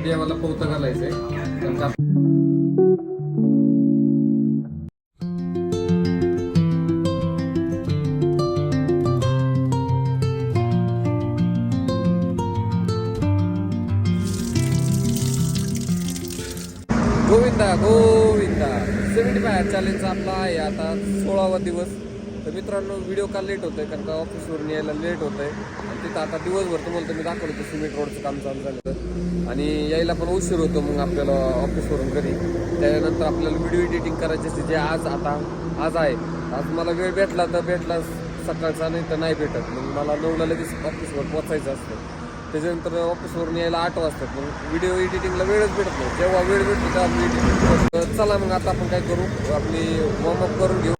देवाला पौत घालायचंय. गोविंदा गोविंदा 75 चॅलेंजचा आपला आहे आता 16वा दिवस. तर मित्रांनो व्हिडिओ का लेट होतोय कारण का ऑफिसवरून यायला लेट होतंय आणि तिथं आता दिवसभर तुम्हाला मी दाखवलं सिमेंट रोडचं काम चालू झालं आणि यायला पण उशीर होतो मग आपल्याला ऑफिसवरून घरी. त्यानंतर आपल्याला व्हिडिओ एडिटिंग करायची असते जे आज आहे. आज मला वेळ भेटला तर भेटला सकाळचा, नाही तर नाही भेटत. मग मला 9ला लगेच ऑफिसवर पोचायचं असतं. त्याच्यानंतर ऑफिसवरून यायला 8 वाजतात. मग व्हिडिओ एडिटिंगला वेळच भेटत नाही. जेव्हा वेळ भेटतो तेव्हा मी एडिटिंग करतो. चला मग आता आपण काय करू, आपली वॉर्मअप करून घेऊ.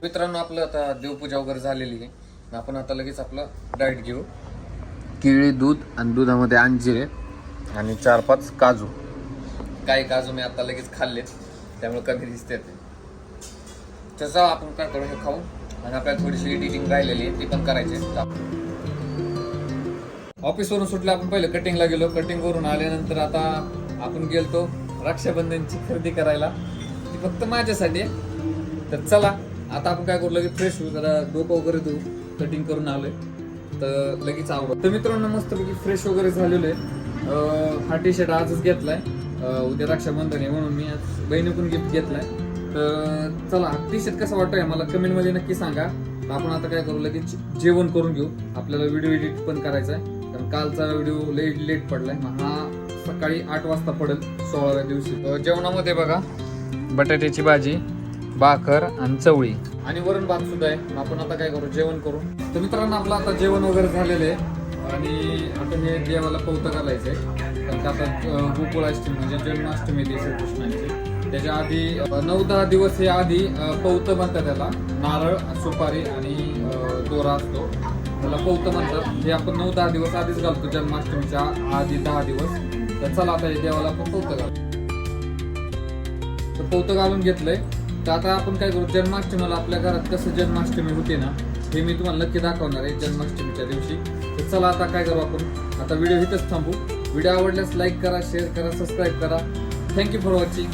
मित्रांनो आपलं आता देवपूजा वगैरे झालेली आहे. आपण आता लगेच आपलं डाएट घेऊ. केळी, दूध आणि दुधामध्ये अंजीर आहे आणि 4-5 काजू. काही काजू मी आता लगेच खाल्लेत त्यामुळे कमी दिसते. तसं आपण काय करू, हे खाऊ आणि आपल्याला थोडीशी एडिटिंग राहिलेली आहे ती पण करायची. ऑफिसवरून सुटलं आपण पहिलं कटिंगला गेलो. कटिंग करून आल्यानंतर आता आपण गेलतो रक्षाबंधनची खरेदी करायला. ती फक्त माझ्यासाठी आहे. तर चला आता आपण काय करू, लगेच फ्रेश होऊ, जरा डोकं वगैरे धुऊ. कटिंग करून आलोय तर लगेच आवडत. तर मित्रांनो मस्तपैकी फ्रेश वगैरे झालेलो आहे. हा टी शर्ट आजच घेतलाय, उद्या रक्षाबंधन आहे म्हणून मी आज बहिणीकडून गिफ्ट घेतलाय. तर चला टी शर्ट कसं वाटतोय मला कमेंट मध्ये नक्की सांगा. आपण आता काय करू, लगेच जेवण करून घेऊ. आपल्याला व्हिडिओ एडिट पण करायचा आहे कारण कालचा व्हिडिओ लेट पडलाय. मग हा सकाळी 8 वाजता पडेल 16व्या दिवशी. जेवणामध्ये बघा बटाट्याची भाजी, भाकर आणि चवळी आणि वरण भात सुद्धा आहे. आपण आता काय करू, जेवण करू. तर मित्रांनो आपलं आता जेवण वगैरे झालेलं आहे आणि आता हे देवाला पौत घालायचंय कारण आता गोकुळाष्टमी म्हणजे जन्माष्टमी आहे श्रीकृष्णांची. त्याच्या आधी 9-10 दिवस हे आधी पौत म्हणतात. त्याला नारळ, सुपारी आणि दोरा असतो, त्याला पौत म्हणतात. हे आपण 9-10 दिवस आधीच घालतो जन्माष्टमीच्या आधी 10 दिवस. तर चला आता हे देवाला आपण पौत घालतो. तर पौत घालून घेतलंय. तर आता आपण काय करू, जन्माष्टमीला आपल्या घरात कसं जन्माष्टमी होते ना हे मी तुम्हाला नक्की दाखवणार आहे जन्माष्टमीच्या दिवशी. तर चला आता काय करू, आपण आता व्हिडिओ इथंच थांबू. व्हिडिओ आवडल्यास लाईक करा, शेअर करा, सबस्क्राईब करा. Thank you for watching.